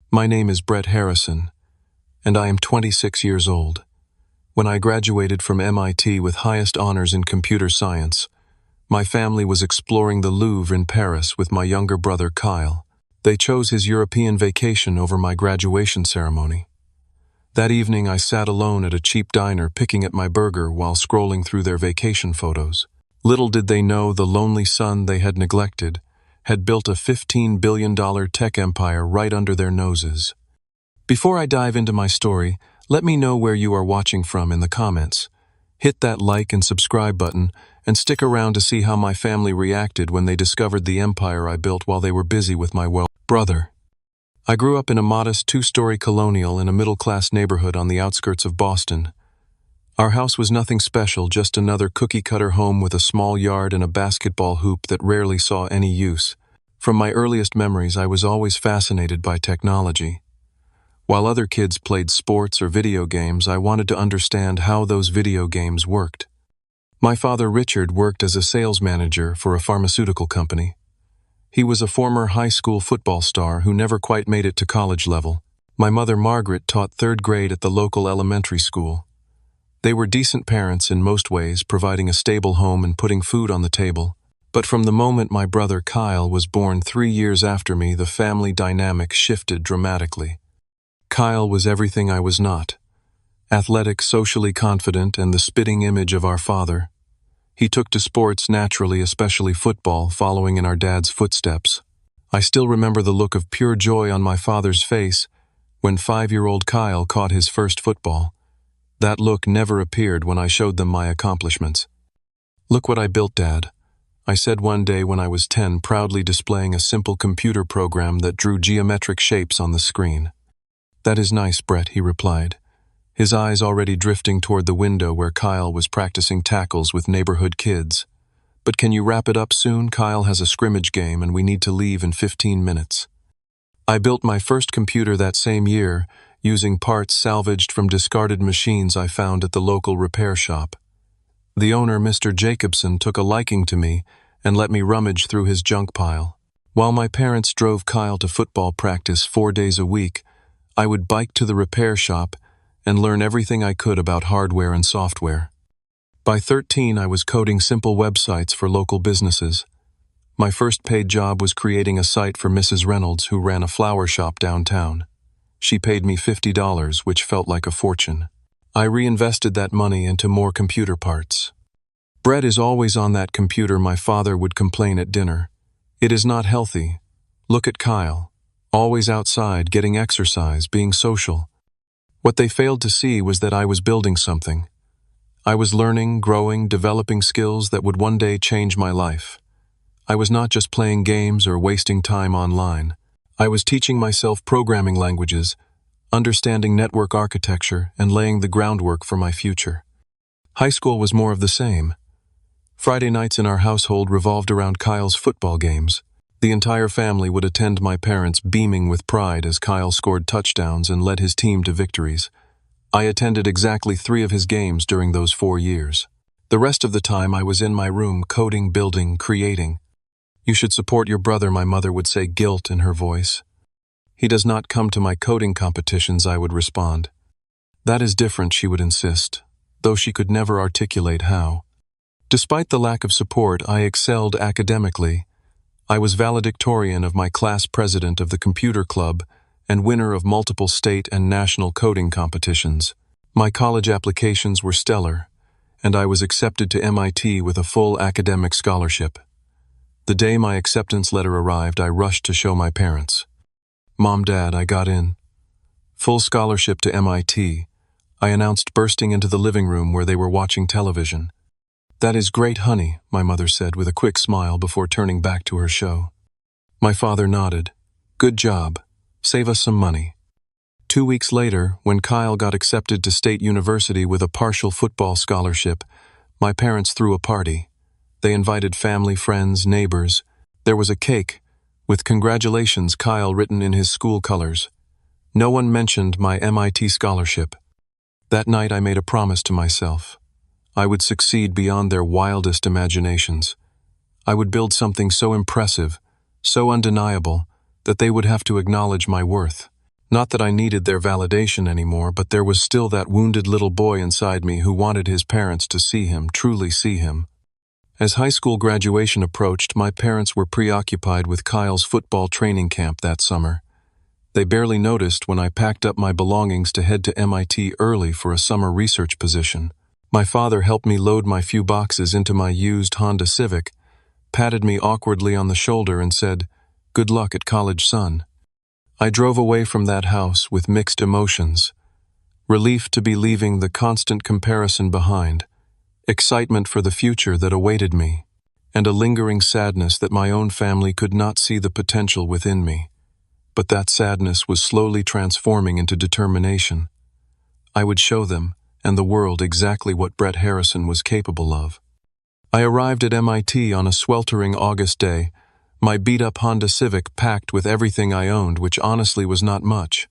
My name is Brett Harrison, and I am 26 years old. When I graduated from MIT with highest honors in computer science, my family was exploring the Louvre in Paris with my younger brother Kyle. They chose his European vacation over my graduation ceremony. That evening I sat alone at a cheap diner picking at my burger while scrolling through their vacation photos. Little did they know the lonely son they had neglected had built a $15 billion tech empire right under their noses. Before I dive into my story, let me know where you are watching from in the comments. Hit that like and subscribe button and stick around to see how my family reacted when they discovered the empire I built while they were busy with my brother. I grew up in a modest two-story colonial in a middle-class neighborhood on the outskirts of Boston. Our house was nothing special, just another cookie-cutter home with a small yard and a basketball hoop that rarely saw any use. From my earliest memories, I was always fascinated by technology. While other kids played sports or video games, I wanted to understand how those video games worked. My father, Richard, worked as a sales manager for a pharmaceutical company. He was a former high school football star who never quite made it to college level. My mother, Margaret, taught third grade at the local elementary school. They were decent parents in most ways, providing a stable home and putting food on the table. But from the moment my brother Kyle was born 3 years after me, the family dynamic shifted dramatically. Kyle was everything I was not. Athletic, socially confident, and the spitting image of our father. He took to sports naturally, especially football, following in our dad's footsteps. I still remember the look of pure joy on my father's face when 5-year-old Kyle caught his first football. That look never appeared when I showed them my accomplishments. "Look what I built, Dad," I said one day when I was 10, proudly displaying a simple computer program that drew geometric shapes on the screen. "That is nice, Brett," he replied, his eyes already drifting toward the window where Kyle was practicing tackles with neighborhood kids. "But can you wrap it up soon? Kyle has a scrimmage game and we need to leave in 15 minutes. I built my first computer that same year, using parts salvaged from discarded machines I found at the local repair shop. The owner, Mr. Jacobson, took a liking to me and let me rummage through his junk pile. While my parents drove Kyle to football practice 4 days a week, I would bike to the repair shop and learn everything I could about hardware and software. By 13, I was coding simple websites for local businesses. My first paid job was creating a site for Mrs. Reynolds, who ran a flower shop downtown. She paid me $50, which felt like a fortune. I reinvested that money into more computer parts. "Brett is always on that computer," my father would complain at dinner. "It is not healthy. Look at Kyle. Always outside, getting exercise, being social." What they failed to see was that I was building something. I was learning, growing, developing skills that would one day change my life. I was not just playing games or wasting time online. I was teaching myself programming languages, understanding network architecture, and laying the groundwork for my future. High school was more of the same. Friday nights in our household revolved around Kyle's football games. The entire family would attend, my parents beaming with pride as Kyle scored touchdowns and led his team to victories. I attended exactly 3 of his games during those 4 years. The rest of the time I was in my room coding, building, creating. "You should support your brother," my mother would say, guilt in her voice. "He does not come to my coding competitions," I would respond. "That is different," she would insist, though she could never articulate how. Despite the lack of support, I excelled academically. I was valedictorian of my class, president of the computer club, and winner of multiple state and national coding competitions. My college applications were stellar, and I was accepted to MIT with a full academic scholarship. The day my acceptance letter arrived, I rushed to show my parents. "Mom, Dad, I got in. Full scholarship to MIT," I announced, bursting into the living room where they were watching television. "That is great, honey," my mother said with a quick smile before turning back to her show. My father nodded. "Good job. Save us some money." 2 weeks later, when Kyle got accepted to State University with a partial football scholarship, my parents threw a party. They invited family, friends, neighbors. There was a cake with "Congratulations, Kyle" written in his school colors. No one mentioned my MIT scholarship. That night I made a promise to myself. I would succeed beyond their wildest imaginations. I would build something so impressive, so undeniable, that they would have to acknowledge my worth. Not that I needed their validation anymore, but there was still that wounded little boy inside me who wanted his parents to see him, truly see him. As high school graduation approached, my parents were preoccupied with Kyle's football training camp that summer. They barely noticed when I packed up my belongings to head to MIT early for a summer research position. My father helped me load my few boxes into my used Honda Civic, patted me awkwardly on the shoulder and said, "Good luck at college, son." I drove away from that house with mixed emotions. Relief to be leaving the constant comparison behind, excitement for the future that awaited me, and a lingering sadness that my own family could not see the potential within me. But that sadness was slowly transforming into determination. I would show them and the world exactly what Brett Harrison was capable of. I arrived at MIT on a sweltering August day, my beat-up Honda Civic packed with everything I owned, which honestly was not much.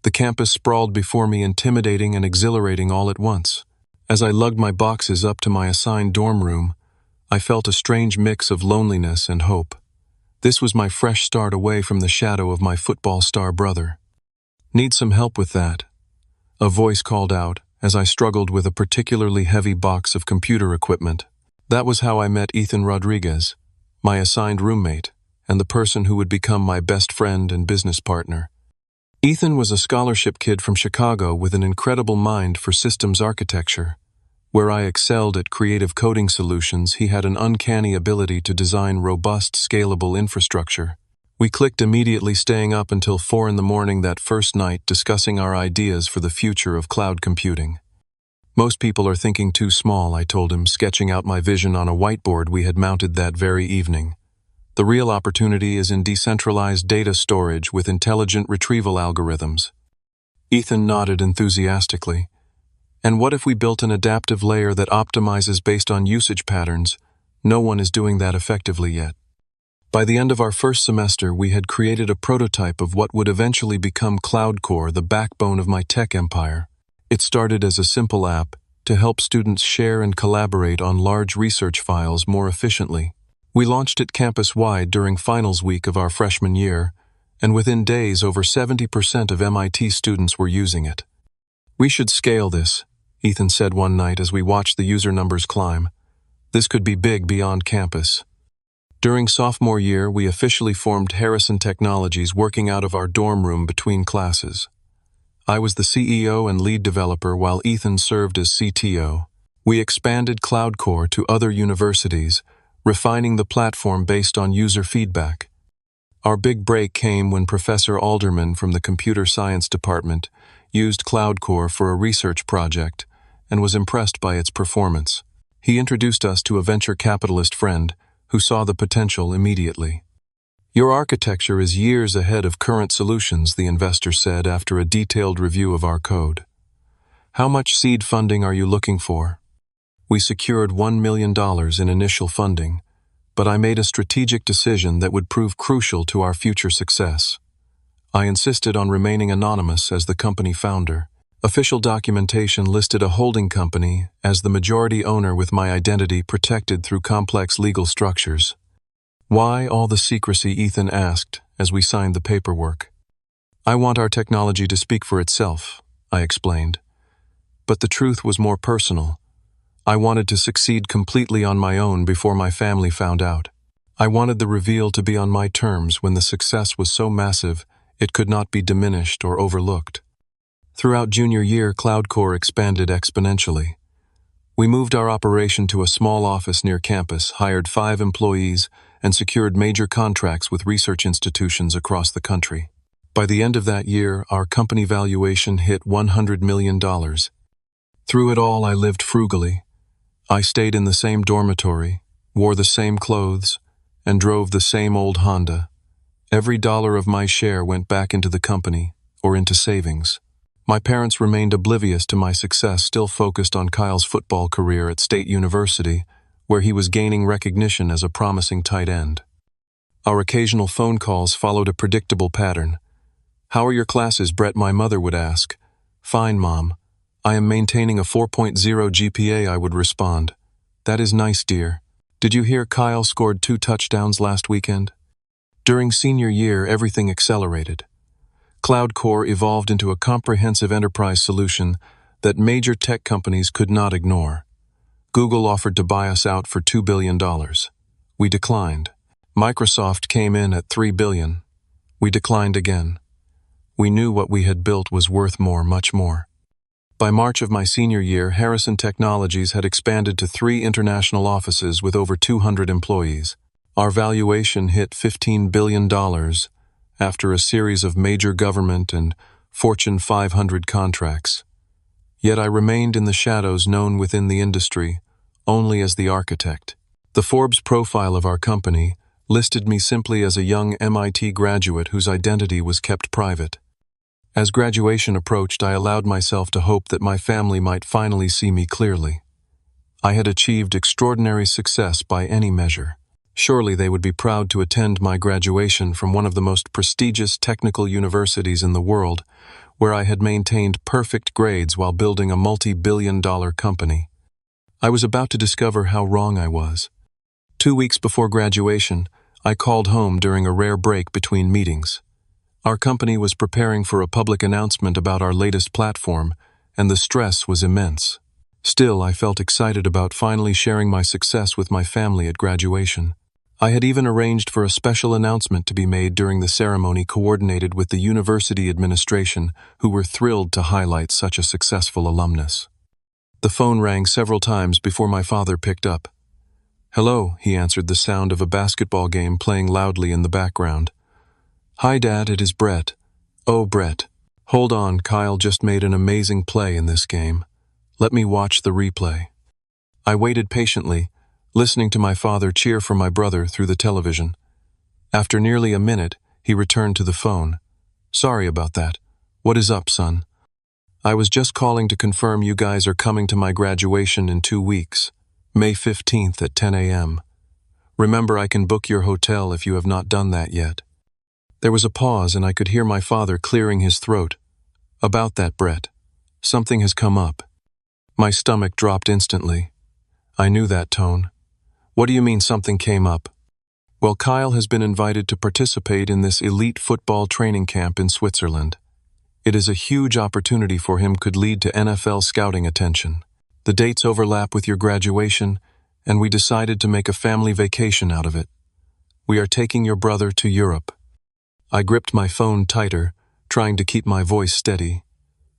The campus sprawled before me, intimidating and exhilarating all at once. As I lugged my boxes up to my assigned dorm room, I felt a strange mix of loneliness and hope. This was my fresh start away from the shadow of my football star brother. "Need some help with that?" a voice called out as I struggled with a particularly heavy box of computer equipment. That was how I met Ethan Rodriguez, my assigned roommate, and the person who would become my best friend and business partner. Ethan was a scholarship kid from Chicago with an incredible mind for systems architecture. Where I excelled at creative coding solutions, he had an uncanny ability to design robust, scalable infrastructure. We clicked immediately, staying up until 4 in the morning that first night discussing our ideas for the future of cloud computing. "Most people are thinking too small," I told him, sketching out my vision on a whiteboard we had mounted that very evening. "The real opportunity is in decentralized data storage with intelligent retrieval algorithms." Ethan nodded enthusiastically. "And what if we built an adaptive layer that optimizes based on usage patterns? No one is doing that effectively yet." By the end of our first semester, we had created a prototype of what would eventually become CloudCore, the backbone of my tech empire. It started as a simple app to help students share and collaborate on large research files more efficiently. We launched it campus-wide during finals week of our freshman year, and within days, over 70% of MIT students were using it. "We should scale this," Ethan said one night as we watched the user numbers climb. "This could be big beyond campus." During sophomore year, we officially formed Harrison Technologies, working out of our dorm room between classes. I was the CEO and lead developer, while Ethan served as CTO. We expanded CloudCore to other universities, refining the platform based on user feedback. Our big break came when Professor Alderman from the computer science department used CloudCore for a research project and was impressed by its performance. He introduced us to a venture capitalist friend who saw the potential immediately. "Your architecture is years ahead of current solutions," the investor said after a detailed review of our code. "How much seed funding are you looking for?" We secured $1 million in initial funding, but I made a strategic decision that would prove crucial to our future success. I insisted on remaining anonymous as the company founder. Official documentation listed a holding company as the majority owner, with my identity protected through complex legal structures. "Why all the secrecy?" Ethan asked as we signed the paperwork. "I want our technology to speak for itself," I explained. But the truth was more personal. I wanted to succeed completely on my own before my family found out. I wanted the reveal to be on my terms when the success was so massive it could not be diminished or overlooked. Throughout junior year, CloudCore expanded exponentially. We moved our operation to a small office near campus, hired 5 employees, and secured major contracts with research institutions across the country. By the end of that year, our company valuation hit $100 million. Through it all, I lived frugally. I stayed in the same dormitory, wore the same clothes, and drove the same old Honda. Every dollar of my share went back into the company or into savings. My parents remained oblivious to my success, still focused on Kyle's football career at State University, where he was gaining recognition as a promising tight end. Our occasional phone calls followed a predictable pattern. "How are your classes, Brett?" my mother would ask. "Fine, Mom. I am maintaining a 4.0 GPA," I would respond. "That is nice, dear. Did you hear Kyle scored 2 touchdowns last weekend?" During senior year, everything accelerated. Cloud Core evolved into a comprehensive enterprise solution that major tech companies could not ignore. Google offered to buy us out for $2 billion. We declined. Microsoft came in at $3 billion. We declined again. We knew what we had built was worth more, much more. By March of my senior year, Harrison Technologies had expanded to 3 international offices with over 200 employees. Our valuation hit $15 billion after a series of major government and Fortune 500 contracts. Yet I remained in the shadows, known within the industry only as the architect. The Forbes profile of our company listed me simply as a young MIT graduate whose identity was kept private. As graduation approached, I allowed myself to hope that my family might finally see me clearly. I had achieved extraordinary success by any measure. Surely they would be proud to attend my graduation from one of the most prestigious technical universities in the world, where I had maintained perfect grades while building a multi-billion-dollar company. I was about to discover how wrong I was. 2 weeks before graduation, I called home during a rare break between meetings. Our company was preparing for a public announcement about our latest platform, and the stress was immense. Still, I felt excited about finally sharing my success with my family at graduation. I had even arranged for a special announcement to be made during the ceremony, coordinated with the university administration, who were thrilled to highlight such a successful alumnus. The phone rang several times before my father picked up. "Hello," he answered, the sound of a basketball game playing loudly in the background. "Hi, Dad, it is Brett." "Oh, Brett. Hold on, Kyle just made an amazing play in this game. Let me watch the replay." I waited patiently, listening to my father cheer for my brother through the television. After nearly a minute, he returned to the phone. "Sorry about that. What is up, son?" "I was just calling to confirm you guys are coming to my graduation in 2 weeks, May 15th at 10 a.m. Remember, I can book your hotel if you have not done that yet." There was a pause, and I could hear my father clearing his throat. "About that, Brett. Something has come up." My stomach dropped instantly. I knew that tone. "What do you mean something came up?" "Well, Kyle has been invited to participate in this elite football training camp in Switzerland. It is a huge opportunity for him, could lead to NFL scouting attention. The dates overlap with your graduation, and we decided to make a family vacation out of it. We are taking your brother to Europe." I gripped my phone tighter, trying to keep my voice steady.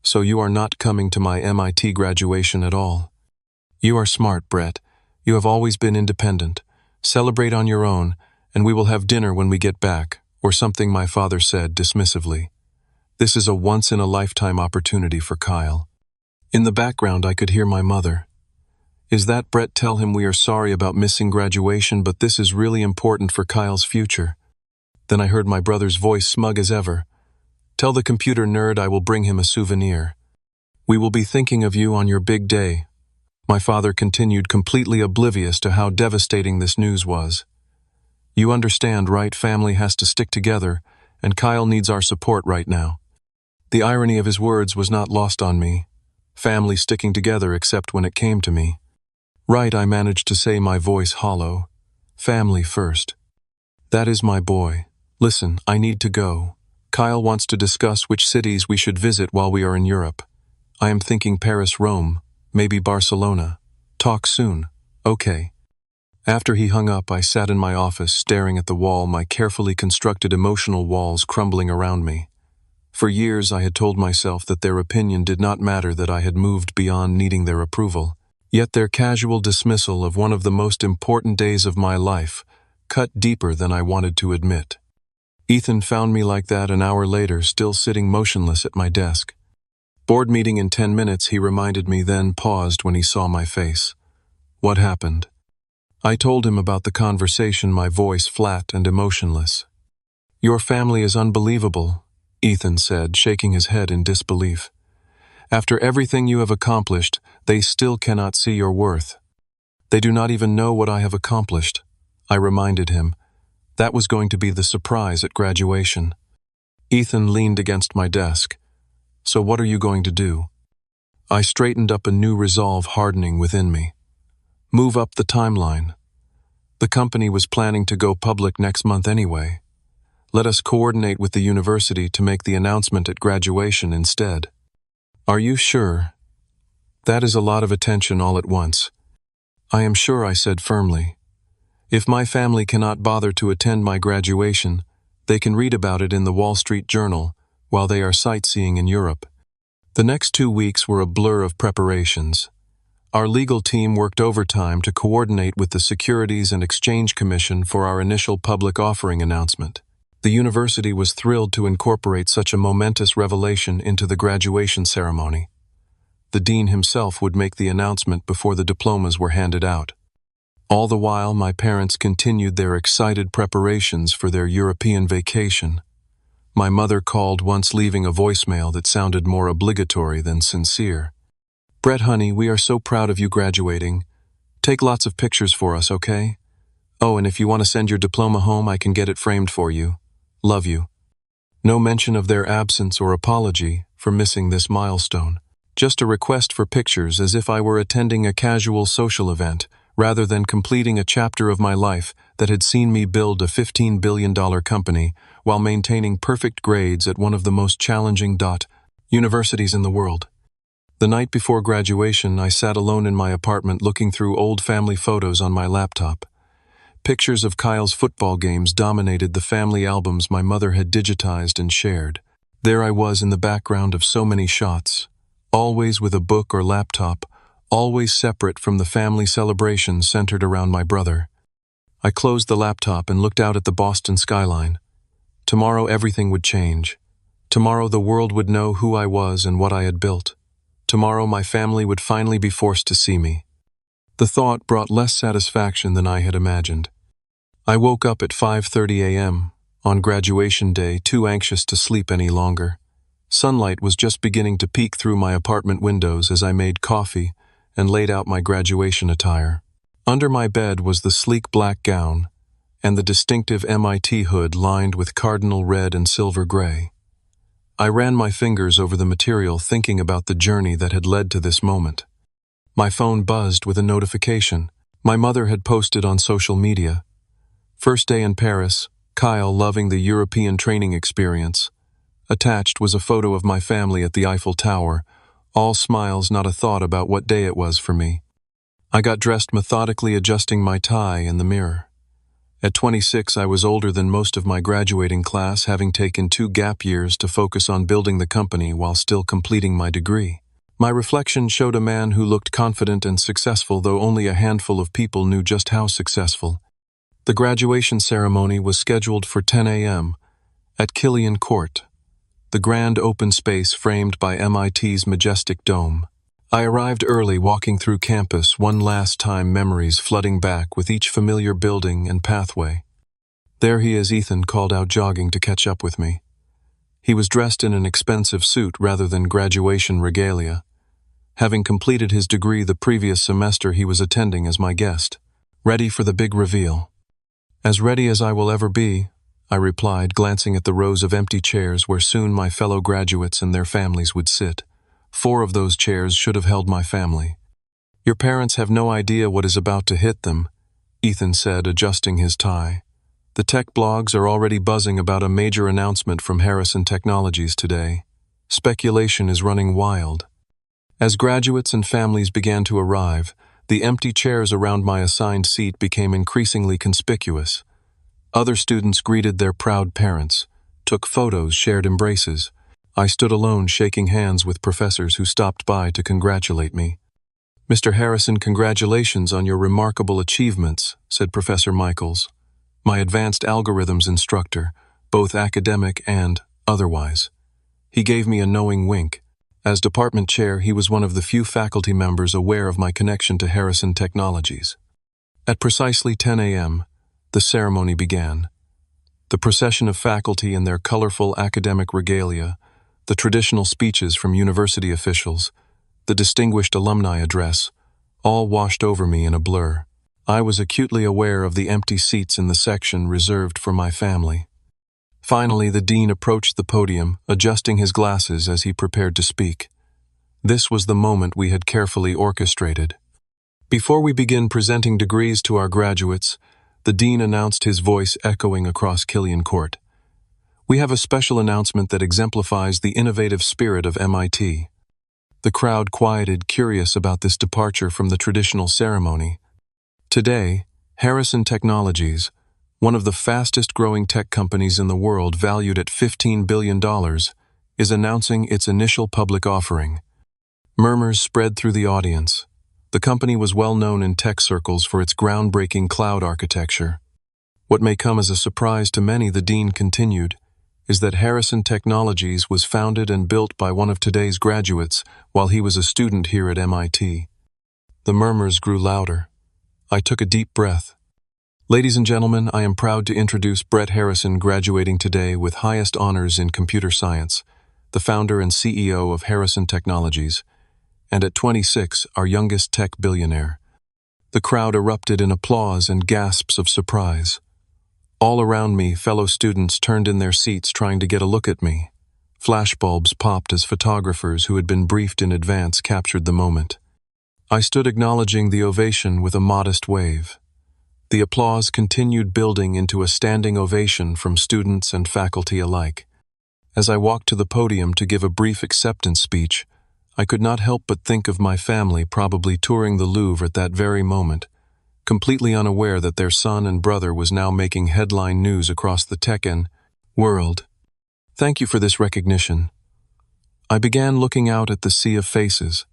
"So you are not coming to my MIT graduation at all?" "You are smart, Brett. You have always been independent. Celebrate on your own, and we will have dinner when we get back," or something my father said dismissively. This is a once-in-a-lifetime opportunity for Kyle. In the background, I could hear my mother. "Is that Brett? Tell him we are sorry about missing graduation, but this is really important for Kyle's future." Then I heard my brother's voice, smug as ever. "Tell the computer nerd I will bring him a souvenir. We will be thinking of you on your big day." My father continued, completely oblivious to how devastating this news was. "You understand, right? Family has to stick together, and Kyle needs our support right now." The irony of his words was not lost on me. Family sticking together, except when it came to me. "Right," I managed to say, my voice hollow. "Family first. That is my boy. Listen, I need to go. Kyle wants to discuss which cities we should visit while we are in Europe. I am thinking Paris, Rome, maybe Barcelona. Talk soon." "Okay." After he hung up, I sat in my office, staring at the wall, my carefully constructed emotional walls crumbling around me. For years I had told myself that their opinion did not matter, that I had moved beyond needing their approval. Yet their casual dismissal of one of the most important days of my life cut deeper than I wanted to admit. Ethan found me like that an hour later, still sitting motionless at my desk. "Board meeting in 10 minutes, he reminded me, then paused when he saw my face. "What happened?" I told him about the conversation, my voice flat and emotionless. "Your family is unbelievable," Ethan said, shaking his head in disbelief. "After everything you have accomplished, they still cannot see your worth." "They do not even know what I have accomplished," I reminded him. That was going to be the surprise at graduation. Ethan leaned against my desk. "So what are you going to do?" I straightened up, a new resolve hardening within me. "Move up the timeline. The company was planning to go public next month anyway. Let us coordinate with the university to make the announcement at graduation instead." "Are you sure? That is a lot of attention all at once." "I am sure," I said firmly. "If my family cannot bother to attend my graduation, they can read about it in the Wall Street Journal while they are sightseeing in Europe." The next 2 weeks were a blur of preparations. Our legal team worked overtime to coordinate with the Securities and Exchange Commission for our initial public offering announcement. The university was thrilled to incorporate such a momentous revelation into the graduation ceremony. The dean himself would make the announcement before the diplomas were handed out. All the while, my parents continued their excited preparations for their European vacation. My mother called once, leaving a voicemail that sounded more obligatory than sincere. "Brett, honey, we are so proud of you graduating. Take lots of pictures for us, okay? Oh, and if you want to send your diploma home, I can get it framed for you. Love you." No mention of their absence or apology for missing this milestone. Just a request for pictures, as if I were attending a casual social event, rather than completing a chapter of my life that had seen me build a $15 billion company while maintaining perfect grades at one of the most challenging universities in the world. The night before graduation, I sat alone in my apartment looking through old family photos on my laptop. Pictures of Kyle's football games dominated the family albums my mother had digitized and shared. There I was in the background of so many shots, always with a book or laptop, always separate from the family celebration centered around my brother. I closed the laptop and looked out at the Boston skyline. Tomorrow everything would change. Tomorrow the world would know who I was and what I had built. Tomorrow my family would finally be forced to see me. The thought brought less satisfaction than I had imagined. I woke up at 5:30 a.m. on graduation day, too anxious to sleep any longer. Sunlight was just beginning to peek through my apartment windows as I made coffee and laid out my graduation attire. Under my bed was the sleek black gown and the distinctive MIT hood lined with cardinal red and silver gray. I ran my fingers over the material, thinking about the journey that had led to this moment. My phone buzzed with a notification. My mother had posted on social media. "First day in Paris, Kyle loving the European training experience." Attached was a photo of my family at the Eiffel Tower, all smiles, not a thought about what day it was for me. I got dressed, methodically adjusting my tie in the mirror. At 26, I was older than most of my graduating class, having taken 2 gap years to focus on building the company while still completing my degree. My reflection showed a man who looked confident and successful, though only a handful of people knew just how successful. The graduation ceremony was scheduled for 10 a.m. at Killian Court, the grand open space framed by MIT's majestic dome. I arrived early, walking through campus, one last time, memories flooding back with each familiar building and pathway. "There he is," Ethan called out, jogging to catch up with me. He was dressed in an expensive suit rather than graduation regalia. Having completed his degree the previous semester, he was attending as my guest. "Ready for the big reveal?" "As ready as I will ever be," I replied, glancing at the rows of empty chairs where soon my fellow graduates and their families would sit. 4 of those chairs should have held my family. "Your parents have no idea what is about to hit them," Ethan said, adjusting his tie. "The tech blogs are already buzzing about a major announcement from Harrison Technologies today. Speculation is running wild." As graduates and families began to arrive, the empty chairs around my assigned seat became increasingly conspicuous. Other students greeted their proud parents, took photos, shared embraces. I stood alone, shaking hands with professors who stopped by to congratulate me. "Mr. Harrison, congratulations on your remarkable achievements," said Professor Michaels, my advanced algorithms instructor, both academic and otherwise. He gave me a knowing wink. As department chair, he was one of the few faculty members aware of my connection to Harrison Technologies. At precisely 10 a.m., the ceremony began. The procession of faculty in their colorful academic regalia, the traditional speeches from university officials, the distinguished alumni address, all washed over me in a blur. I was acutely aware of the empty seats in the section reserved for my family. Finally, the dean approached the podium, adjusting his glasses as he prepared to speak. This was the moment we had carefully orchestrated. Before we begin presenting degrees to our graduates, the dean announced, his voice echoing across Killian Court. We have a special announcement that exemplifies the innovative spirit of MIT. The crowd quieted, curious about this departure from the traditional ceremony. Today, Harrison Technologies, one of the fastest-growing tech companies in the world valued at $15 billion, is announcing its initial public offering. Murmurs spread through the audience. The company was well known in tech circles for its groundbreaking cloud architecture. What may come as a surprise to many, the dean continued, is that Harrison Technologies was founded and built by one of today's graduates while he was a student here at MIT. The murmurs grew louder. I took a deep breath. Ladies and gentlemen, I am proud to introduce Brett Harrison, graduating today with highest honors in computer science, the founder and CEO of Harrison Technologies, and at 26, our youngest tech billionaire. The crowd erupted in applause and gasps of surprise. All around me, fellow students turned in their seats trying to get a look at me. Flashbulbs popped as photographers who had been briefed in advance captured the moment. I stood acknowledging the ovation with a modest wave. The applause continued building into a standing ovation from students and faculty alike. As I walked to the podium to give a brief acceptance speech, I could not help but think of my family probably touring the Louvre at that very moment, completely unaware that their son and brother was now making headline news across the tech world. Thank you for this recognition. I began looking out at the sea of faces.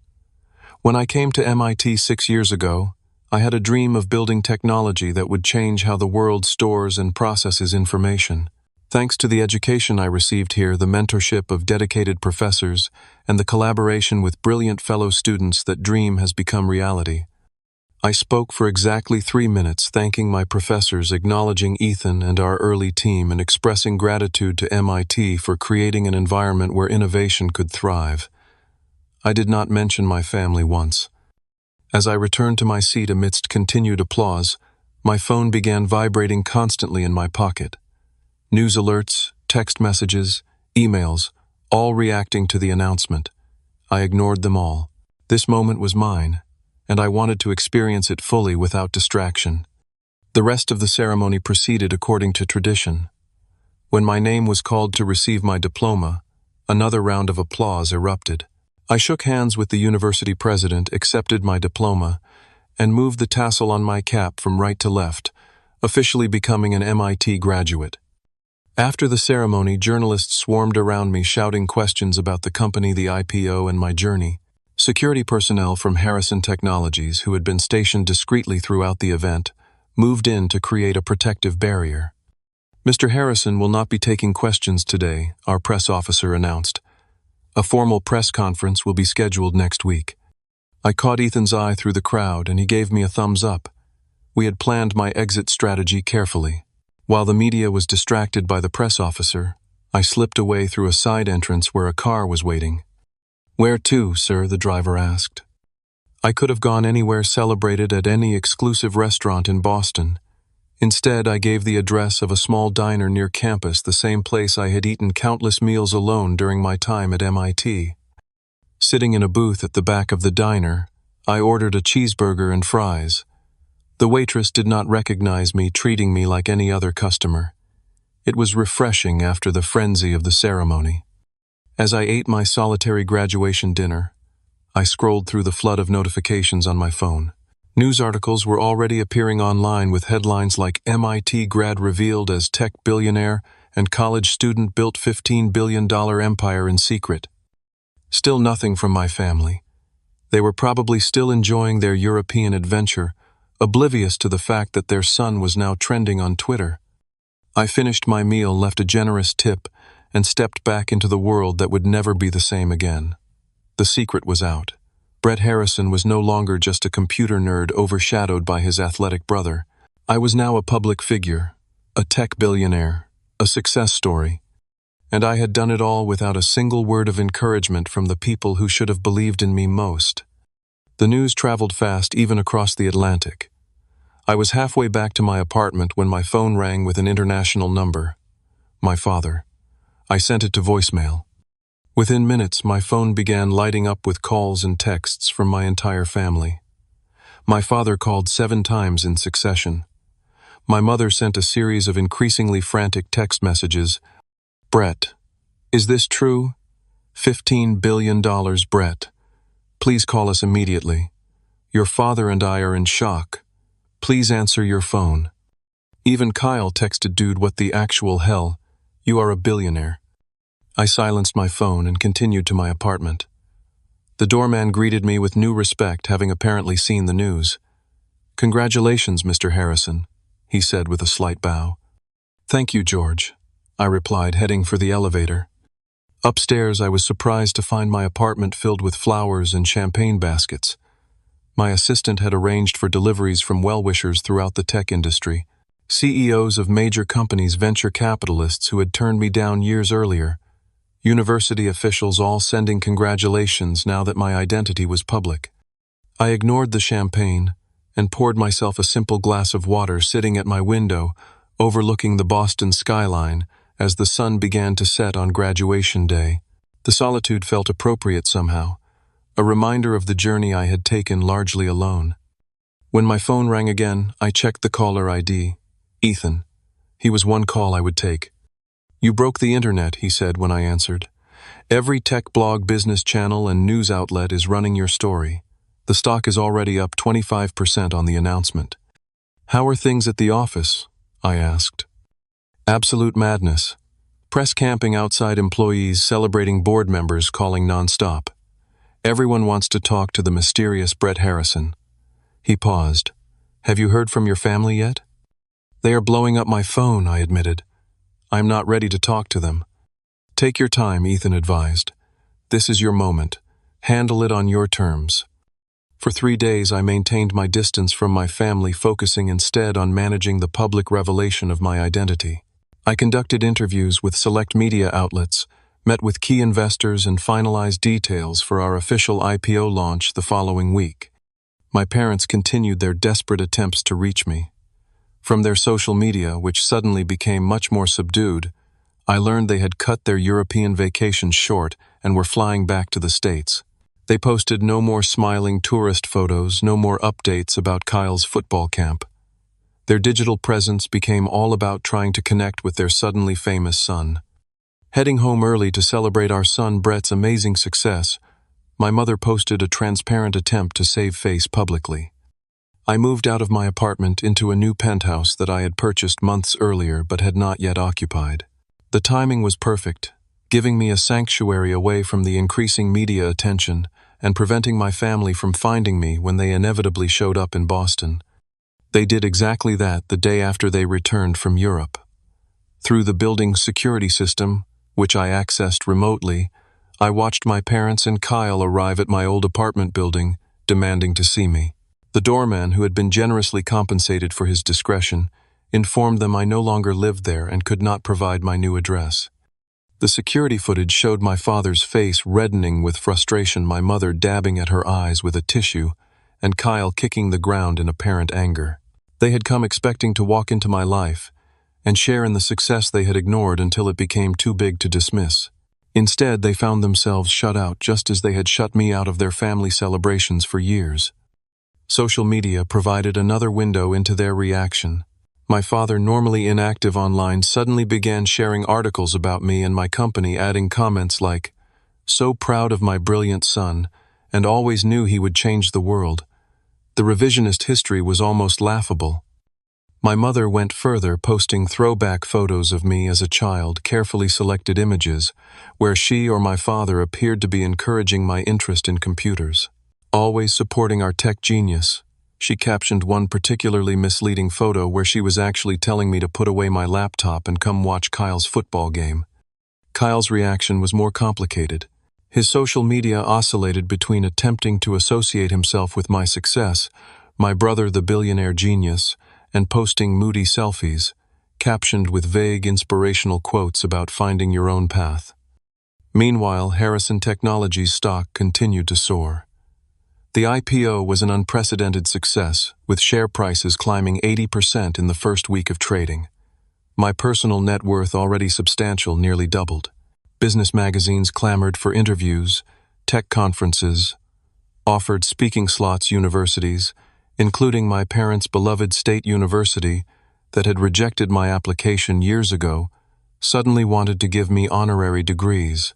When I came to MIT 6 years ago, I had a dream of building technology that would change how the world stores and processes information. Thanks to the education I received here, the mentorship of dedicated professors, and the collaboration with brilliant fellow students, that dream has become reality. I spoke for exactly 3 minutes, thanking my professors, acknowledging Ethan and our early team, and expressing gratitude to MIT for creating an environment where innovation could thrive. I did not mention my family once. As I returned to my seat amidst continued applause, my phone began vibrating constantly in my pocket. News alerts, text messages, emails, all reacting to the announcement. I ignored them all. This moment was mine, and I wanted to experience it fully without distraction. The rest of the ceremony proceeded according to tradition. When my name was called to receive my diploma, another round of applause erupted. I shook hands with the university president, accepted my diploma, and moved the tassel on my cap from right to left, officially becoming an MIT graduate. After the ceremony, journalists swarmed around me, shouting questions about the company, the IPO, and my journey. Security personnel from Harrison Technologies, who had been stationed discreetly throughout the event, moved in to create a protective barrier. Mr. Harrison will not be taking questions today, our press officer announced. A formal press conference will be scheduled next week. I caught Ethan's eye through the crowd, and he gave me a thumbs up. We had planned my exit strategy carefully. While the media was distracted by the press officer, I slipped away through a side entrance where a car was waiting. "Where to, sir?" the driver asked. I could have gone anywhere, celebrated at any exclusive restaurant in Boston. Instead, I gave the address of a small diner near campus, the same place I had eaten countless meals alone during my time at MIT. Sitting in a booth at the back of the diner, I ordered a cheeseburger and fries. The waitress did not recognize me, treating me like any other customer. It was refreshing after the frenzy of the ceremony. As I ate my solitary graduation dinner, I scrolled through the flood of notifications on my phone. News articles were already appearing online with headlines like "MIT grad revealed as tech billionaire" and "College student built $15 billion empire in secret." Still nothing from my family. They were probably still enjoying their European adventure, oblivious to the fact that their son was now trending on Twitter. I finished my meal, left a generous tip, and stepped back into the world that would never be the same again. The secret was out. Brett Harrison was no longer just a computer nerd overshadowed by his athletic brother. I was now a public figure, a tech billionaire, a success story. And I had done it all without a single word of encouragement from the people who should have believed in me most. The news traveled fast, even across the Atlantic. I was halfway back to my apartment when my phone rang with an international number. My father. I sent it to voicemail. Within minutes, my phone began lighting up with calls and texts from my entire family. My father called 7 times in succession. My mother sent a series of increasingly frantic text messages. Brett, is this true? $15 billion, Brett. Please call us immediately. Your father and I are in shock. Please answer your phone. Even Kyle texted dude, what the actual hell? You are a billionaire. I silenced my phone and continued to my apartment. The doorman greeted me with new respect, having apparently seen the news. Congratulations, Mr. Harrison, he said with a slight bow. Thank you, George, I replied, heading for the elevator. Upstairs, I was surprised to find my apartment filled with flowers and champagne baskets. My assistant had arranged for deliveries from well-wishers throughout the tech industry, CEOs of major companies, venture capitalists who had turned me down years earlier, university officials, all sending congratulations now that my identity was public. I ignored the champagne and poured myself a simple glass of water, sitting at my window, overlooking the Boston skyline as the sun began to set on graduation day. The solitude felt appropriate somehow, a reminder of the journey I had taken largely alone. When my phone rang again, I checked the caller ID. Ethan. He was one call I would take. You broke the internet, he said when I answered. Every tech blog, business channel, and news outlet is running your story. The stock is already up 25% on the announcement. How are things at the office? I asked. Absolute madness. Press camping outside, employees celebrating, board members calling nonstop. Everyone wants to talk to the mysterious Brett Harrison. He paused. Have you heard from your family yet? They are blowing up my phone, I admitted. I am not ready to talk to them. Take your time, Ethan advised. This is your moment. Handle it on your terms. For 3 days, I maintained my distance from my family, focusing instead on managing the public revelation of my identity. I conducted interviews with select media outlets, met with key investors, and finalized details for our official IPO launch the following week. My parents continued their desperate attempts to reach me. From their social media, which suddenly became much more subdued, I learned they had cut their European vacation short and were flying back to the States. They posted no more smiling tourist photos, no more updates about Kyle's football camp. Their digital presence became all about trying to connect with their suddenly famous son. Heading home early to celebrate our son Brett's amazing success, my mother posted a transparent attempt to save face publicly. I moved out of my apartment into a new penthouse that I had purchased months earlier but had not yet occupied. The timing was perfect, giving me a sanctuary away from the increasing media attention and preventing my family from finding me when they inevitably showed up in Boston. They did exactly that the day after they returned from Europe. Through the building's security system, which I accessed remotely, I watched my parents and Kyle arrive at my old apartment building, demanding to see me. The doorman, who had been generously compensated for his discretion, informed them I no longer lived there and could not provide my new address. The security footage showed my father's face reddening with frustration, my mother dabbing at her eyes with a tissue, and Kyle kicking the ground in apparent anger. They had come expecting to walk into my life and share in the success they had ignored until it became too big to dismiss. Instead, they found themselves shut out, just as they had shut me out of their family celebrations for years. Social media provided another window into their reaction. My father, normally inactive online, suddenly began sharing articles about me and my company, adding comments like, "So proud of my brilliant son, and always knew he would change the world." The revisionist history was almost laughable. My mother went further, posting throwback photos of me as a child, carefully selected images, where she or my father appeared to be encouraging my interest in computers. Always supporting our tech genius, she captioned one particularly misleading photo where she was actually telling me to put away my laptop and come watch Kyle's football game. Kyle's reaction was more complicated. His social media oscillated between attempting to associate himself with my success, my brother the billionaire genius, and posting moody selfies, captioned with vague inspirational quotes about finding your own path. Meanwhile, Harrison Technologies stock continued to soar. The IPO was an unprecedented success, with share prices climbing 80% in the first week of trading. My personal net worth, already substantial, nearly doubled. Business magazines clamored for interviews, tech conferences, offered speaking slots. Universities, including my parents' beloved State University that had rejected my application years ago, suddenly wanted to give me honorary degrees.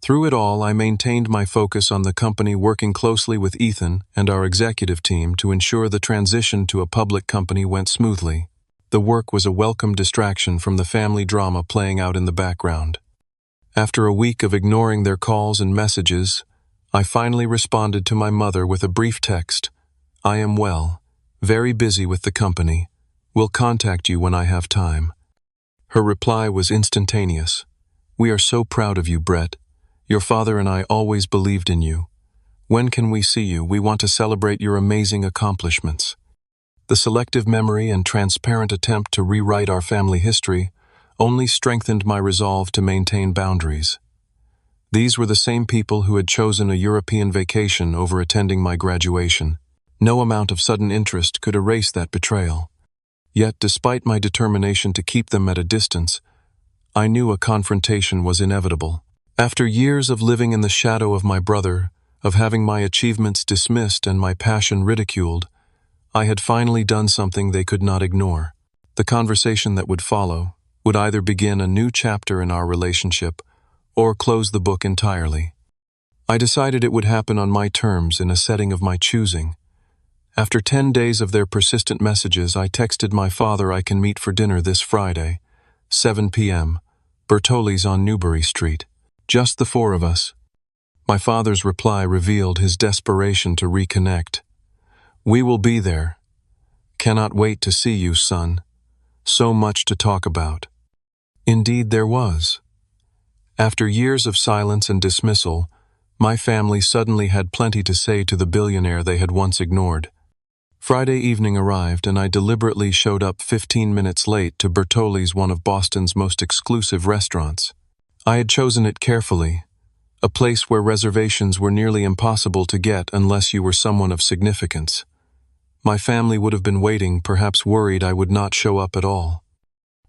Through it all, I maintained my focus on the company, working closely with Ethan and our executive team to ensure the transition to a public company went smoothly. The work was a welcome distraction from the family drama playing out in the background. After a week of ignoring their calls and messages, I finally responded to my mother with a brief text. "I am well, very busy with the company. Will contact you when I have time." Her reply was instantaneous. "We are so proud of you, Brett. Your father and I always believed in you. When can we see you? We want to celebrate your amazing accomplishments." The selective memory and transparent attempt to rewrite our family history only strengthened my resolve to maintain boundaries. These were the same people who had chosen a European vacation over attending my graduation. No amount of sudden interest could erase that betrayal. Yet, despite my determination to keep them at a distance, I knew a confrontation was inevitable. After years of living in the shadow of my brother, of having my achievements dismissed and my passion ridiculed, I had finally done something they could not ignore. The conversation that would follow would either begin a new chapter in our relationship or close the book entirely. I decided it would happen on my terms in a setting of my choosing. After 10 days of their persistent messages, I texted my father, "I can meet for dinner this Friday, 7 p.m., Bertoli's on Newbury Street. Just the four of us." My father's reply revealed his desperation to reconnect. "We will be there. Cannot wait to see you, son. So much to talk about." Indeed, there was. After years of silence and dismissal, my family suddenly had plenty to say to the billionaire they had once ignored. Friday evening arrived, and I deliberately showed up 15 minutes late to Bertoli's, one of Boston's most exclusive restaurants. I had chosen it carefully, a place where reservations were nearly impossible to get unless you were someone of significance. My family would have been waiting, perhaps worried I would not show up at all.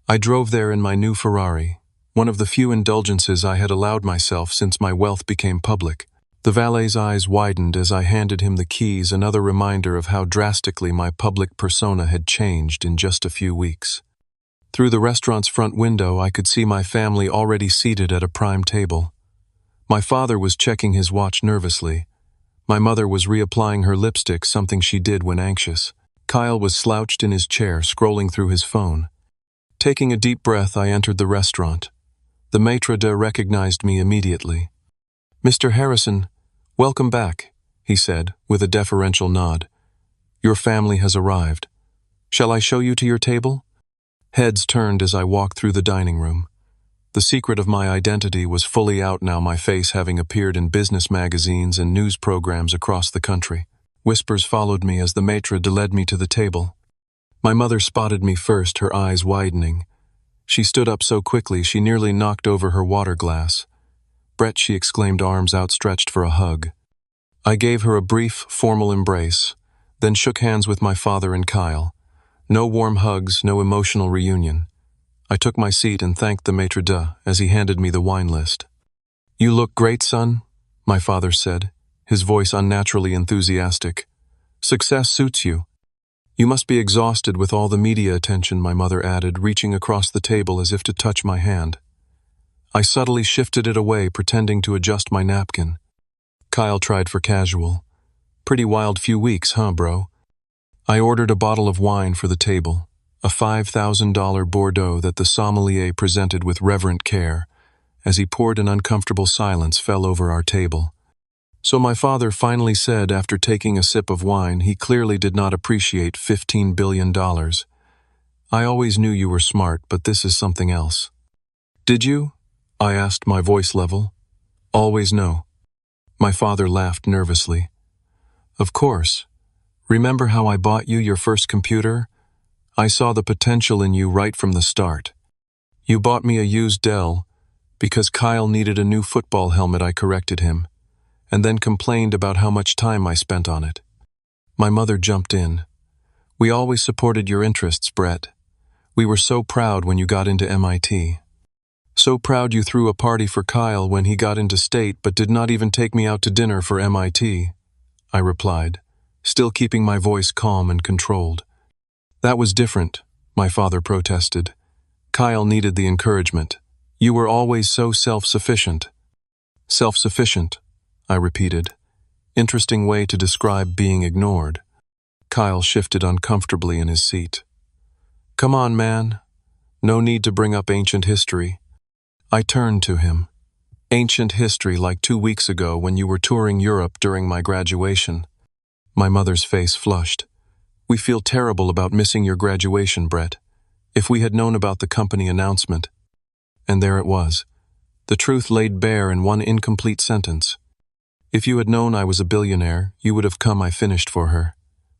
I drove there in my new Ferrari, one of the few indulgences I had allowed myself since my wealth became public. The valet's eyes widened as I handed him the keys, another reminder of how drastically my public persona had changed in just a few weeks. Through the restaurant's front window, I could see my family already seated at a prime table. My father was checking his watch nervously. My mother was reapplying her lipstick, something she did when anxious. Kyle was slouched in his chair, scrolling through his phone. Taking a deep breath, I entered the restaurant. The maitre d' recognized me immediately. "Mr. Harrison, welcome back," he said, with a deferential nod. "Your family has arrived. Shall I show you to your table?" Heads turned as I walked through the dining room. The secret of my identity was fully out now, my face having appeared in business magazines and news programs across the country. Whispers followed me as the maitre d' led me to the table. My mother spotted me first, her eyes widening. She stood up so quickly she nearly knocked over her water glass. "Brett," she exclaimed, arms outstretched for a hug. I gave her a brief, formal embrace, then shook hands with my father and Kyle. No warm hugs, no emotional reunion. I took my seat and thanked the maitre d' as he handed me the wine list. "You look great, son," my father said, his voice unnaturally enthusiastic. "Success suits you." "You must be exhausted with all the media attention," my mother added, reaching across the table as if to touch my hand. I subtly shifted it away, pretending to adjust my napkin. Kyle tried for casual. "Pretty wild few weeks, huh, bro?" I ordered a bottle of wine for the table, a $5,000 Bordeaux that the sommelier presented with reverent care. As he poured, an uncomfortable silence fell over our table. "So my father finally said, after taking a sip of wine, he clearly did not appreciate $15 billion. I always knew you were smart, but this is something else." "Did you?" I asked, my voice level. "Always know." My father laughed nervously. "Of course. Remember how I bought you your first computer? I saw the potential in you right from the start. You bought me a used Dell because Kyle needed a new football helmet. I corrected him, and then complained about how much time I spent on it." My mother jumped in. "We always supported your interests, Brett. We were so proud when you got into MIT. So proud you threw a party for Kyle when he got into state but did not even take me out to dinner for MIT, I replied, still keeping my voice calm and controlled. "That was different," my father protested. Kyle needed the encouragement. You were always so self-sufficient. Self-sufficient, I repeated. Interesting way to describe being ignored. Kyle shifted uncomfortably in his seat. Come on, man. No need to bring up ancient history. I turned to him. Ancient history like 2 weeks ago when you were touring Europe during my graduation. My mother's face flushed. We feel terrible about missing your graduation, Brett. If we had known about the company announcement. And there it was. The truth laid bare in one incomplete sentence. If you had known I was a billionaire, you would have come. I finished for her.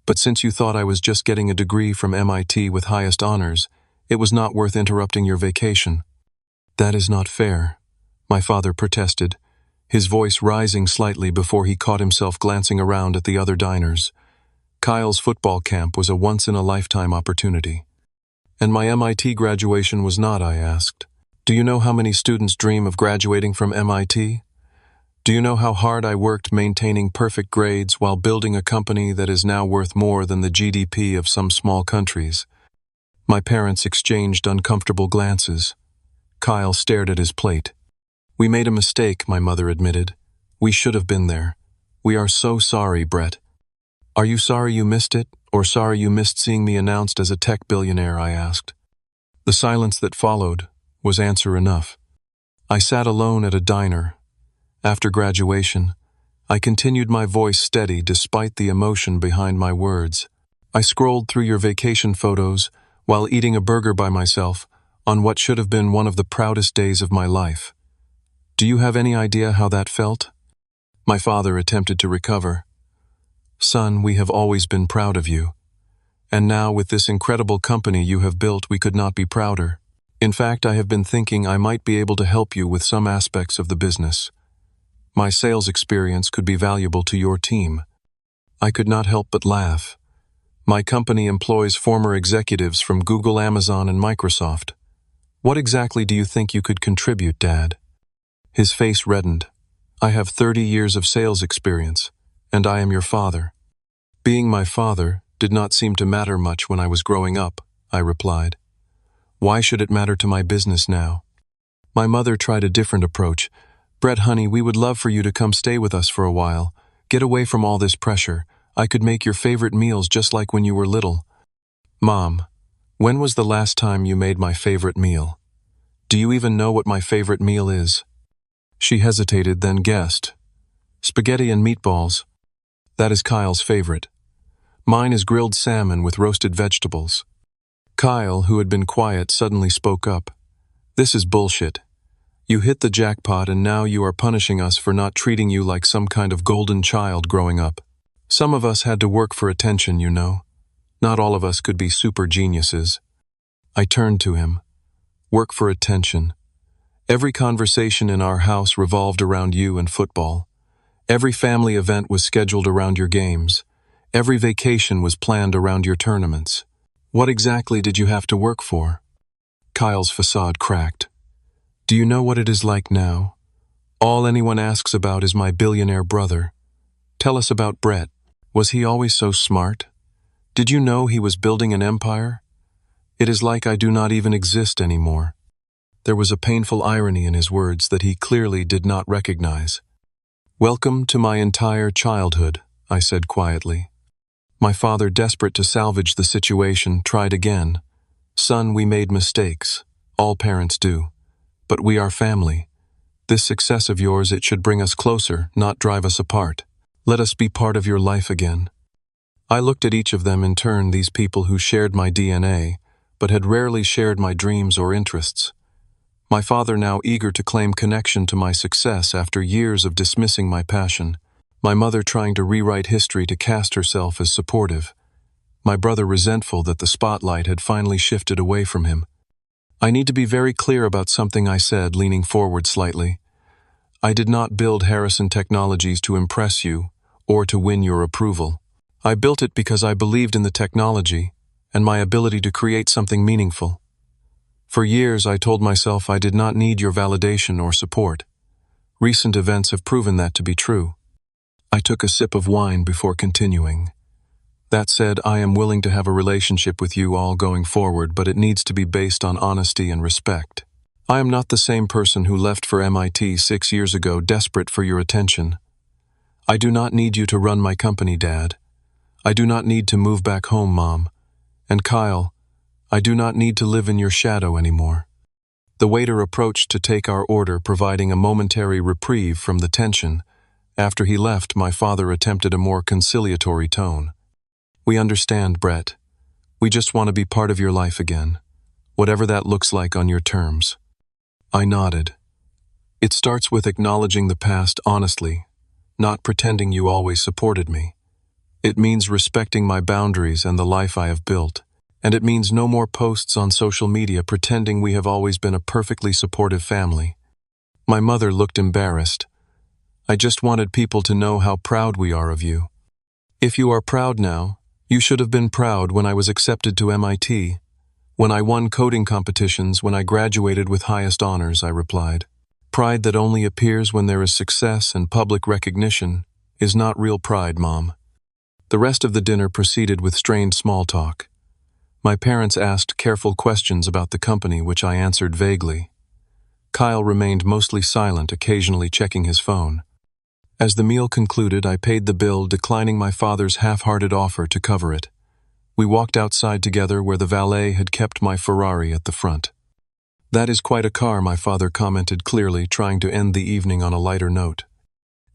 But since you thought I was just getting a degree from MIT with highest honors, it was not worth interrupting your vacation. That is not fair, my father protested, his voice rising slightly before he caught himself glancing around at the other diners. Kyle's football camp was a once-in-a-lifetime opportunity. And my MIT graduation was not, I asked. Do you know how many students dream of graduating from MIT? Do you know how hard I worked maintaining perfect grades while building a company that is now worth more than the GDP of some small countries? My parents exchanged uncomfortable glances. Kyle stared at his plate. We made a mistake, my mother admitted. We should have been there. We are so sorry, Brett. Are you sorry you missed it, or sorry you missed seeing me announced as a tech billionaire, I asked. The silence that followed was answer enough. I sat alone at a diner. After graduation, I continued my voice steady despite the emotion behind my words. I scrolled through your vacation photos while eating a burger by myself on what should have been one of the proudest days of my life. Do you have any idea how that felt? My father attempted to recover. Son, we have always been proud of you. And now with this incredible company you have built, we could not be prouder. In fact, I have been thinking I might be able to help you with some aspects of the business. My sales experience could be valuable to your team. I could not help but laugh. My company employs former executives from Google, Amazon, and Microsoft. What exactly do you think you could contribute, Dad? His face reddened. I have 30 years of sales experience, and I am your father. Being my father did not seem to matter much when I was growing up, I replied. Why should it matter to my business now? My mother tried a different approach. Brett, honey, we would love for you to come stay with us for a while. Get away from all this pressure. I could make your favorite meals just like when you were little. Mom, when was the last time you made my favorite meal? Do you even know what my favorite meal is? She hesitated, then guessed. Spaghetti and meatballs. That is Kyle's favorite. Mine is grilled salmon with roasted vegetables. Kyle, who had been quiet, suddenly spoke up. This is bullshit. You hit the jackpot and now you are punishing us for not treating you like some kind of golden child growing up. Some of us had to work for attention, you know. Not all of us could be super geniuses. I turned to him. Work for attention. Every conversation in our house revolved around you and football. Every family event was scheduled around your games. Every vacation was planned around your tournaments. What exactly did you have to work for? Kyle's facade cracked. Do you know what it is like now? All anyone asks about is my billionaire brother. Tell us about Brett. Was he always so smart? Did you know he was building an empire? It is like I do not even exist anymore. There was a painful irony in his words that he clearly did not recognize. Welcome to my entire childhood, I said quietly. My father, desperate to salvage the situation, tried again. Son, we made mistakes. All parents do. But we are family. This success of yours, it should bring us closer, not drive us apart. Let us be part of your life again. I looked at each of them in turn, these people who shared my DNA, but had rarely shared my dreams or interests. My father now eager to claim connection to my success after years of dismissing my passion. My mother trying to rewrite history to cast herself as supportive. My brother resentful that the spotlight had finally shifted away from him. I need to be very clear about something, I said, leaning forward slightly. I did not build Harrison Technologies to impress you or to win your approval. I built it because I believed in the technology and my ability to create something meaningful. For years, I told myself I did not need your validation or support. Recent events have proven that to be true. I took a sip of wine before continuing. That said, I am willing to have a relationship with you all going forward, but it needs to be based on honesty and respect. I am not the same person who left for MIT 6 years ago desperate for your attention. I do not need you to run my company, Dad. I do not need to move back home, Mom. And Kyle, I do not need to live in your shadow anymore. The waiter approached to take our order, providing a momentary reprieve from the tension. After he left, my father attempted a more conciliatory tone. We understand, Brett. We just want to be part of your life again, whatever that looks like on your terms. I nodded. It starts with acknowledging the past honestly, not pretending you always supported me. It means respecting my boundaries and the life I have built. And it means no more posts on social media pretending we have always been a perfectly supportive family. My mother looked embarrassed. I just wanted people to know how proud we are of you. If you are proud now, you should have been proud when I was accepted to MIT. When I won coding competitions, when I graduated with highest honors, I replied. Pride that only appears when there is success and public recognition is not real pride, Mom. The rest of the dinner proceeded with strained small talk. My parents asked careful questions about the company, which I answered vaguely. Kyle remained mostly silent, occasionally checking his phone. As the meal concluded, I paid the bill, declining my father's half-hearted offer to cover it. We walked outside together where the valet had kept my Ferrari at the front. That is quite a car, my father commented clearly, trying to end the evening on a lighter note.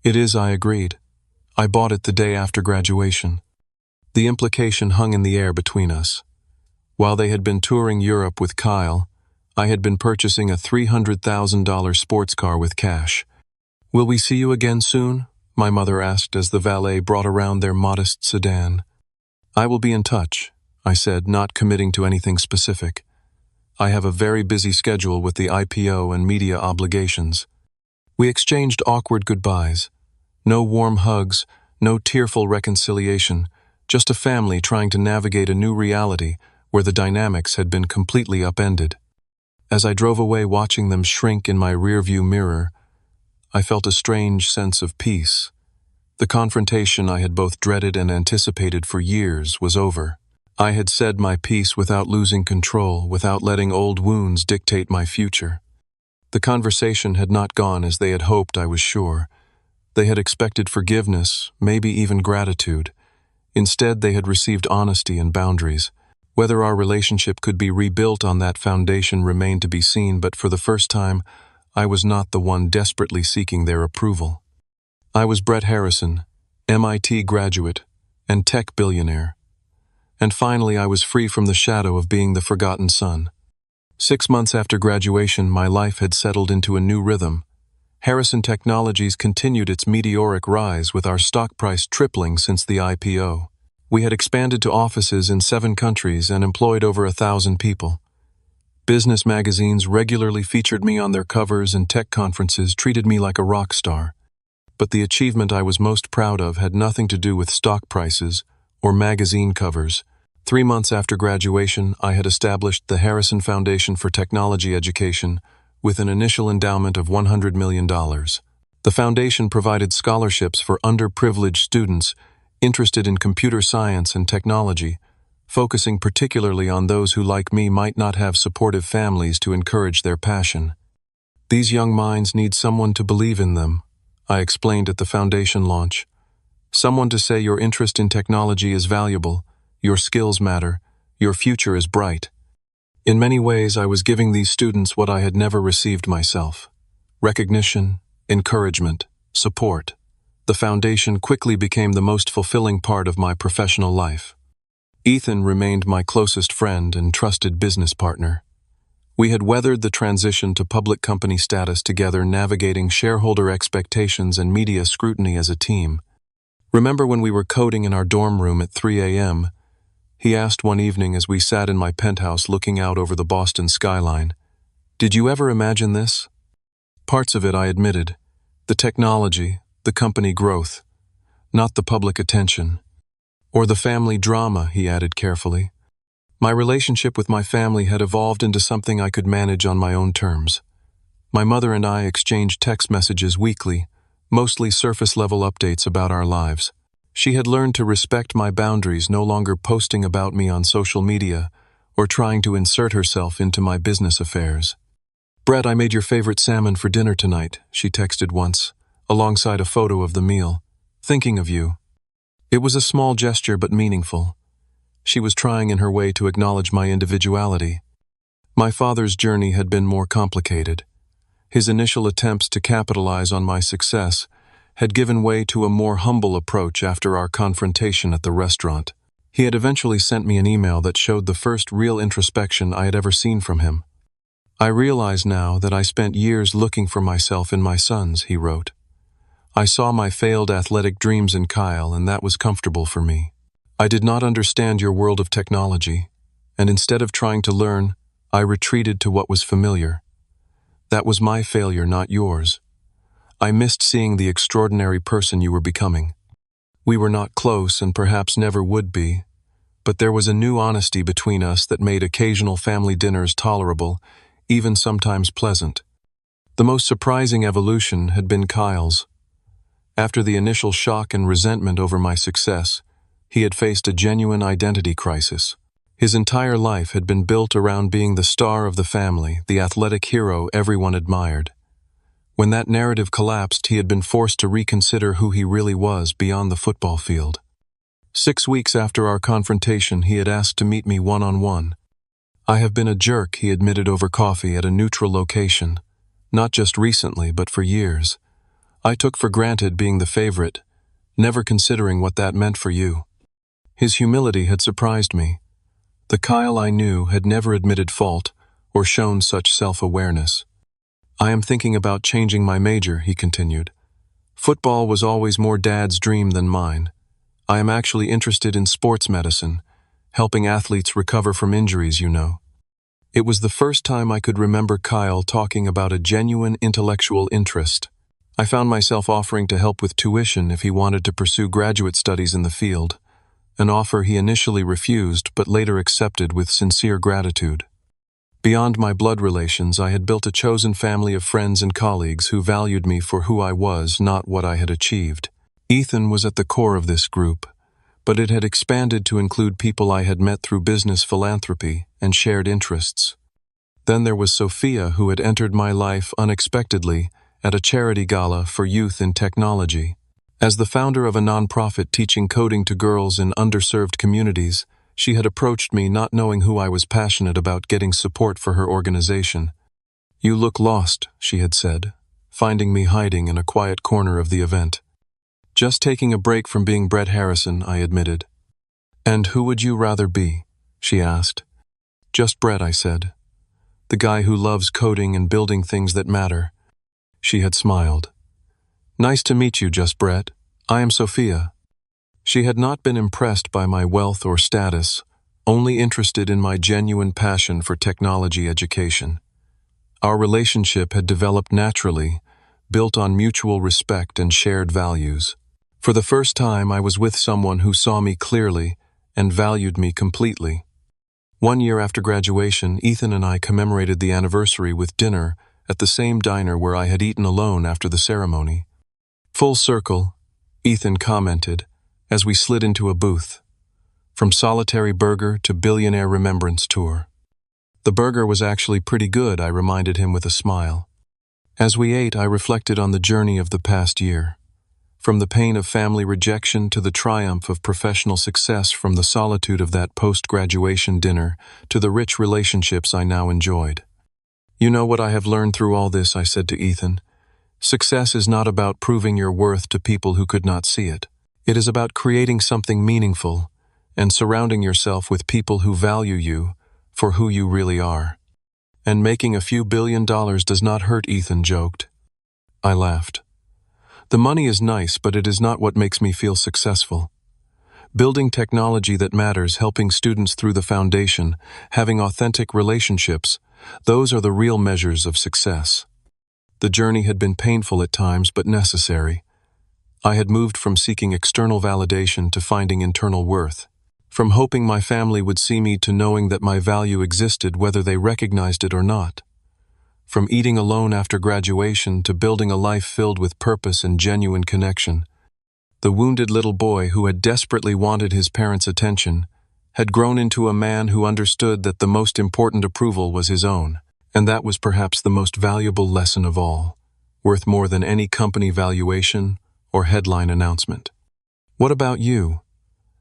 It is, I agreed. I bought it the day after graduation. The implication hung in the air between us. While they had been touring Europe with Kyle, I had been purchasing a $300,000 sports car with cash. Will we see you again soon? My mother asked as the valet brought around their modest sedan. I will be in touch, I said, not committing to anything specific. I have a very busy schedule with the IPO and media obligations. We exchanged awkward goodbyes. No warm hugs, no tearful reconciliation, just a family trying to navigate a new reality where the dynamics had been completely upended. As I drove away watching them shrink in my rearview mirror, I felt a strange sense of peace. The confrontation I had both dreaded and anticipated for years was over. I had said my piece without losing control, without letting old wounds dictate my future. The conversation had not gone as they had hoped, I was sure. They had expected forgiveness, maybe even gratitude. Instead, they had received honesty and boundaries. Whether our relationship could be rebuilt on that foundation remained to be seen, but for the first time, I was not the one desperately seeking their approval. I was Brett Harrison, MIT graduate and tech billionaire. And finally, I was free from the shadow of being the forgotten son. 6 months after graduation, my life had settled into a new rhythm. Harrison Technologies continued its meteoric rise, with our stock price tripling since the IPO. We had expanded to offices in 7 countries and employed over 1,000 people. Business magazines regularly featured me on their covers, and tech conferences treated me like a rock star. But the achievement I was most proud of had nothing to do with stock prices or magazine covers. 3 months after graduation, I had established the Harrison Foundation for Technology Education with an initial endowment of $100 million. The foundation provided scholarships for underprivileged students interested in computer science and technology, focusing particularly on those who, like me, might not have supportive families to encourage their passion. These young minds need someone to believe in them, I explained at the foundation launch. Someone to say your interest in technology is valuable, your skills matter, your future is bright. In many ways, I was giving these students what I had never received myself: recognition, encouragement, support. The foundation quickly became the most fulfilling part of my professional life. Ethan remained my closest friend and trusted business partner. We had weathered the transition to public company status together, navigating shareholder expectations and media scrutiny as a team. Remember when we were coding in our dorm room at 3 a.m.? He asked one evening as we sat in my penthouse looking out over the Boston skyline. Did you ever imagine this? Parts of it, I admitted. The technology, the company growth, not the public attention. Or the family drama, he added carefully. My relationship with my family had evolved into something I could manage on my own terms. My mother and I exchanged text messages weekly, mostly surface-level updates about our lives. She had learned to respect my boundaries, no longer posting about me on social media or trying to insert herself into my business affairs. "Brett, I made your favorite salmon for dinner tonight," she texted once, alongside a photo of the meal. "Thinking of you." It was a small gesture but meaningful. She was trying in her way to acknowledge my individuality. My father's journey had been more complicated. His initial attempts to capitalize on my success had given way to a more humble approach after our confrontation at the restaurant. He had eventually sent me an email that showed the first real introspection I had ever seen from him. "I realize now that I spent years looking for myself in my sons," he wrote. "I saw my failed athletic dreams in Kyle, and that was comfortable for me. I did not understand your world of technology, and instead of trying to learn, I retreated to what was familiar. That was my failure, not yours. I missed seeing the extraordinary person you were becoming. We were not close and perhaps never would be, but there was a new honesty between us that made occasional family dinners tolerable, even sometimes pleasant. The most surprising evolution had been Kyle's. After the initial shock and resentment over my success, he had faced a genuine identity crisis. His entire life had been built around being the star of the family, the athletic hero everyone admired. When that narrative collapsed, he had been forced to reconsider who he really was beyond the football field. 6 weeks after our confrontation, he had asked to meet me one-on-one. "I have been a jerk," he admitted over coffee at a neutral location. "Not just recently, but for years. I took for granted being the favorite, never considering what that meant for you." His humility had surprised me. The Kyle I knew had never admitted fault or shown such self-awareness. "I am thinking about changing my major," he continued. "Football was always more Dad's dream than mine. I am actually interested in sports medicine, helping athletes recover from injuries, you know." It was the first time I could remember Kyle talking about a genuine intellectual interest. I found myself offering to help with tuition if he wanted to pursue graduate studies in the field, an offer he initially refused but later accepted with sincere gratitude. Beyond my blood relations, I had built a chosen family of friends and colleagues who valued me for who I was, not what I had achieved. Ethan was at the core of this group, but it had expanded to include people I had met through business philanthropy and shared interests. Then there was Sophia, who had entered my life unexpectedly at a charity gala for youth in technology. As the founder of a nonprofit teaching coding to girls in underserved communities, she had approached me not knowing who I was passionate about getting support for her organization. "You look lost," she had said, finding me hiding in a quiet corner of the event. "Just taking a break from being Brett Harrison," I admitted. "And who would you rather be?" she asked. "Just Brett," I said. "The guy who loves coding and building things that matter." She had smiled. "Nice to meet you, Just Brett. I am Sophia." She had not been impressed by my wealth or status, only interested in my genuine passion for technology education. Our relationship had developed naturally, built on mutual respect and shared values. For the first time, I was with someone who saw me clearly and valued me completely. 1 year after graduation, Ethan and I commemorated the anniversary with dinner at the same diner where I had eaten alone after the ceremony. "Full circle," Ethan commented, as we slid into a booth. "From solitary burger to billionaire remembrance tour." The burger was actually pretty good, I reminded him with a smile. As we ate, I reflected on the journey of the past year. From the pain of family rejection to the triumph of professional success, from the solitude of that post-graduation dinner to the rich relationships I now enjoyed. "You know what I have learned through all this," I said to Ethan. "Success is not about proving your worth to people who could not see it. It is about creating something meaningful and surrounding yourself with people who value you for who you really are. And making a few $1 billion does not hurt," Ethan joked. I laughed. "The money is nice, but it is not what makes me feel successful. Building technology that matters, helping students through the foundation, having authentic relationships, those are the real measures of success." The journey had been painful at times, but necessary. I had moved from seeking external validation to finding internal worth. From hoping my family would see me to knowing that my value existed whether they recognized it or not. From eating alone after graduation to building a life filled with purpose and genuine connection. The wounded little boy who had desperately wanted his parents' attention had grown into a man who understood that the most important approval was his own, and that was perhaps the most valuable lesson of all, worth more than any company valuation or headline announcement. What about you?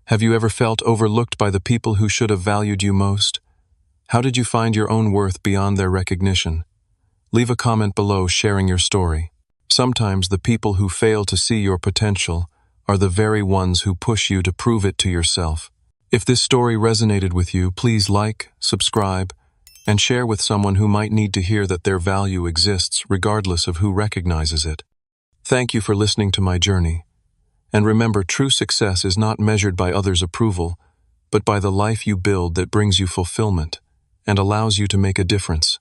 Have you ever felt overlooked by the people who should have valued you most? How did you find your own worth beyond their recognition? Leave a comment below sharing your story. Sometimes the people who fail to see your potential are the very ones who push you to prove it to yourself. If this story resonated with you, please like, subscribe, and share with someone who might need to hear that their value exists regardless of who recognizes it. Thank you for listening to my journey. And remember, true success is not measured by others' approval, but by the life you build that brings you fulfillment and allows you to make a difference.